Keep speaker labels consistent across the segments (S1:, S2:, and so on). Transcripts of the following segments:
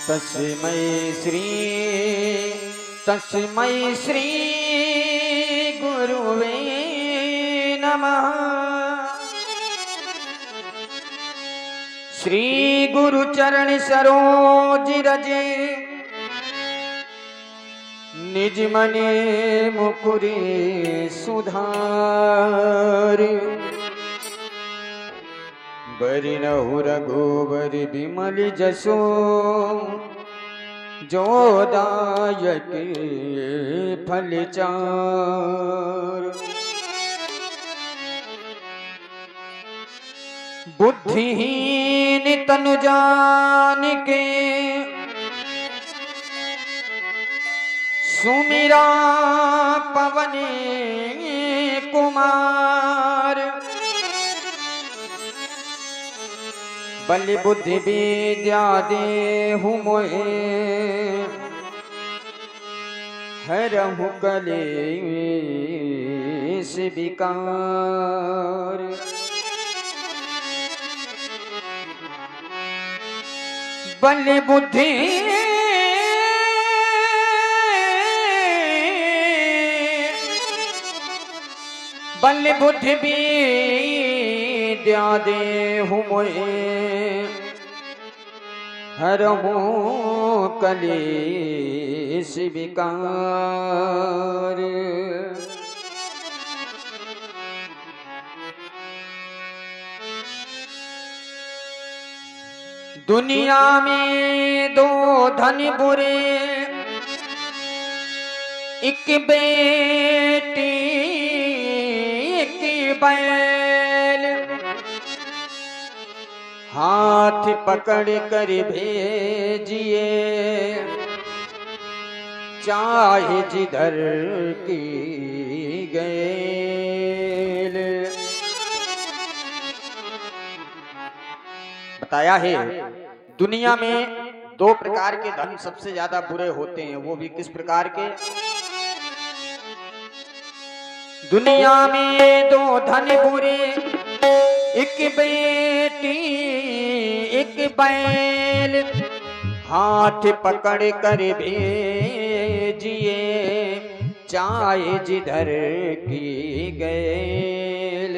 S1: तस्मै श्री गुरुवे नमः। श्री गुरु चरण सरोज रजे निज मने मुकुरे सुधार। बरिनहु रघुबर बिमल जसो जो दायक फल चार। बुद्धिहीन तनु जान के सुमिरा पवन कुमार। बल बुद्धि विद्या देहु मोहे हरहु कलेश विकार। बल बुद्धि विद्या देहु मोहे हरहु कलेश विकार। दुनिया में दो धन बुरे, एक बेटी एक बैल। हाथ पकड़ कर भेजिए चाहे जिधर की गैल। बताया है दुनिया में दो प्रकार के धन सबसे ज्यादा बुरे होते हैं, वो भी किस प्रकार के। दुनिया में दो धन बुरे, एक बेटी एक बैल। हाथ पकड़ कर भेजिए चाहे जिधर की गैल।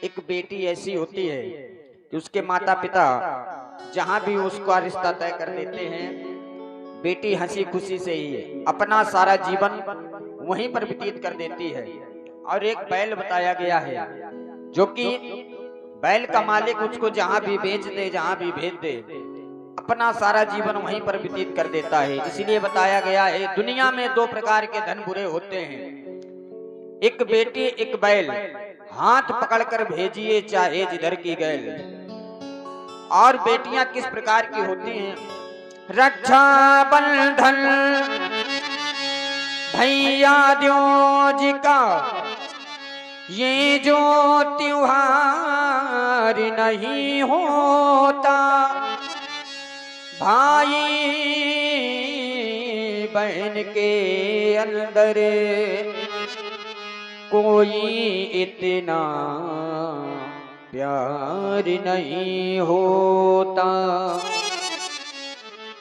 S1: एक बेटी ऐसी होती है कि उसके माता पिता जहां भी उसका रिश्ता तय कर देते हैं, बेटी हंसी खुशी से ही अपना सारा जीवन वहीं पर व्यतीत कर देती है। और एक बैल बताया गया है जो कि बैल का मालिक उसको जहां भी बेच दे, जहां भी भेज दे, अपना सारा जीवन वहीं पर व्यतीत कर देता है। इसलिए बताया गया है दुनिया में दो प्रकार के धन बुरे होते हैं, एक बेटी एक बैल। हाथ पकड़कर भेजिए चाहे जिधर की गैल। और बेटियां किस प्रकार की होती हैं। रक्षा बंधन भैया द्योज का ये जो त्योहार नहीं होता, भाई बहन के अंदर कोई इतना प्यार नहीं होता।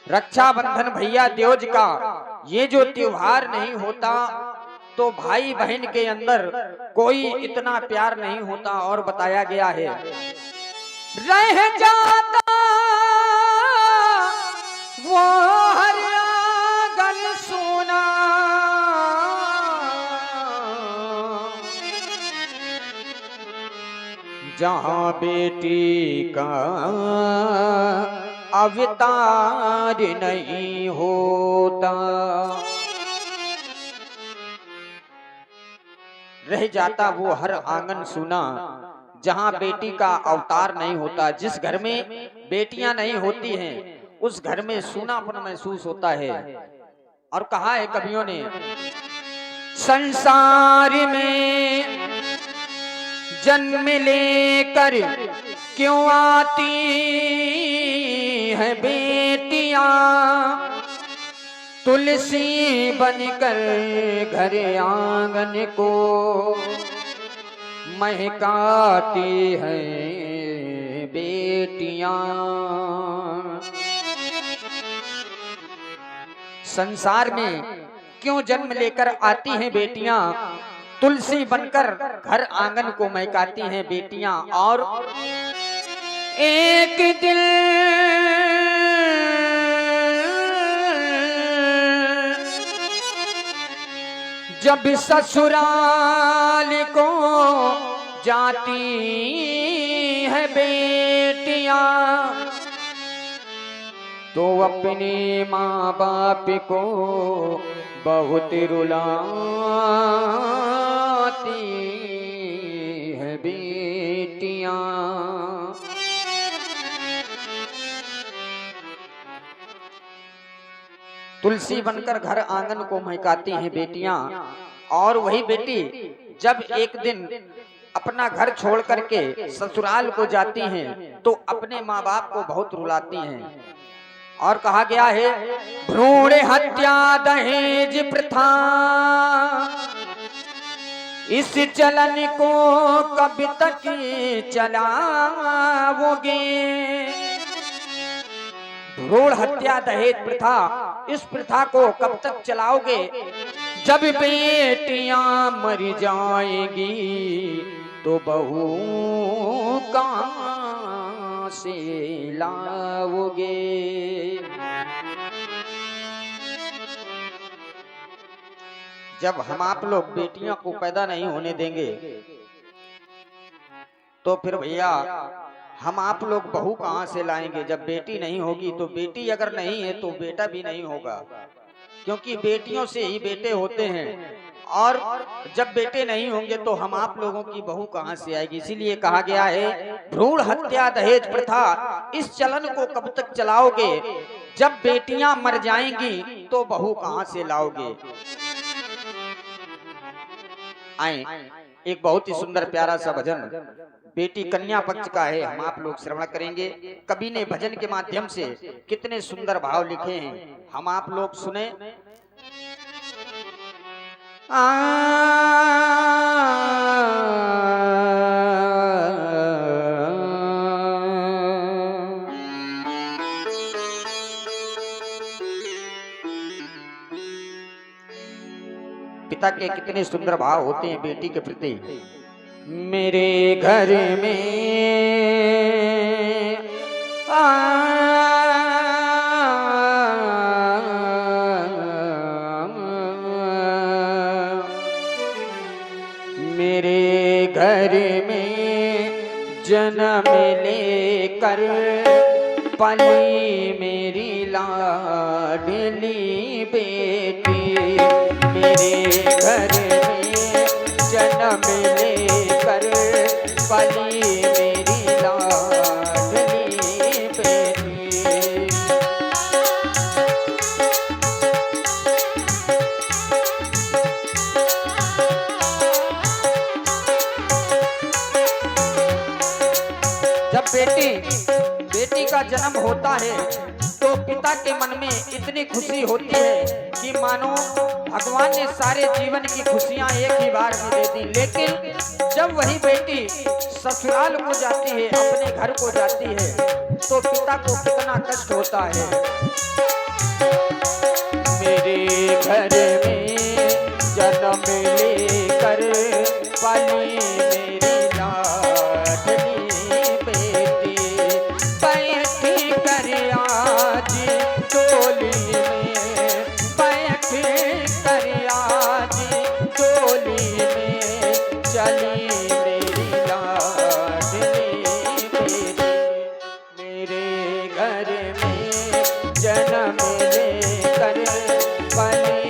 S1: रक्षाबंधन भैया द्योज का ये जो त्योहार नहीं होता तो भाई बहन के अंदर कोई इतना प्यार नहीं होता। और बताया गया है रह जाता वो हर आंगन सोना, जहां बेटी का अवतार नहीं होता। रह जाता वो हर आंगन सूना, जहां बेटी का अवतार नहीं होता। जिस घर में बेटियां नहीं होती हैं उस घर में सूनापन महसूस होता है। और कहा है कवियों ने, संसार में जन्म लेकर क्यों आती है बेटियां, तुलसी बनकर घर आंगन को महकाती है बेटियां। संसार में क्यों जन्म लेकर आती हैं बेटियां, तुलसी बनकर घर आंगन को महकाती हैं बेटियां। और एक दिल जब ससुराल को जाती है बेटियां, तो अपने माँ बाप को बहुत रुलाती है बेटियां। तुलसी बनकर घर आंगन को महकाती हैं बेटियां। और वही बेटी जब एक दिन अपना घर छोड़ करके ससुराल को जाती हैं तो अपने माँ बाप को बहुत रुलाती हैं। और कहा गया है, भ्रूण हत्या दहेज प्रथा इस चलन को कब तक चलाओगे। भ्रूण हत्या दहेज प्रथा, इस प्रथा को कब तक चलाओगे। जब बेटियां मर जाएंगी तो बहू कहां से लाओगे। जब हम आप लोग बेटियों को पैदा नहीं होने देंगे तो फिर भैया हम आप लोग बहू कहां से लाएंगे। जब बेटी नहीं होगी तो बेटी अगर नहीं है तो बेटा भी नहीं होगा, क्योंकि बेटियों से ही बेटे होते हैं। और जब बेटे नहीं होंगे तो हम आप लोगों की बहू कहां से आएगी। इसीलिए कहा गया है, भ्रूण हत्या दहेज प्रथा इस चलन को कब तक चलाओगे। जब बेटियां मर जाएंगी तो बहू कहां से लाओगे। आए एक बहुत ही सुंदर प्यारा सा भजन बेटी कन्या पक्ष का है, हम आप लोग श्रवण करेंगे। कवि ने भजन के माध्यम से कितने सुंदर भाव लिखे हैं, हम आप लोग सुने। पिता के कितने सुंदर भाव होते हैं बेटी के प्रति। मेरे घर में मेरे घर में जन्म लेकर पली मेरी लाडली बेटी। मेरे घर में जन्म लेकर पली मेरी लाडली बेटी। जब बेटी का जन्म होता है तो पिता के मन में इतनी खुशी होती है कि मानो भगवान ने सारे जीवन की खुशियां एक ही बार में दे दी। लेकिन जब वही बेटी ससुराल को जाती है, अपने घर को जाती है, तो पिता को कितना कष्ट होता है। मेरे घर में जन्म लेकर पली मेरी लाडली बेटी। बैठी कर आज डोली में, बैठी कर आज डोली में, चली मेरी लाडली बेटी। मेरे घर में जन्म लेकर पली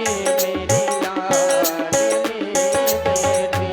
S1: मेरी लाडली बेटी।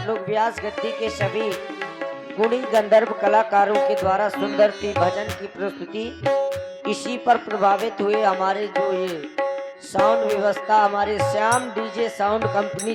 S2: आप लोग व्यास गद्दी के सभी गुणी गंधर्व कलाकारों के द्वारा सुंदरती भजन की प्रस्तुति, इसी पर प्रभावित हुए हमारे जो ये साउंड व्यवस्था हमारे श्याम डीजे साउंड कंपनी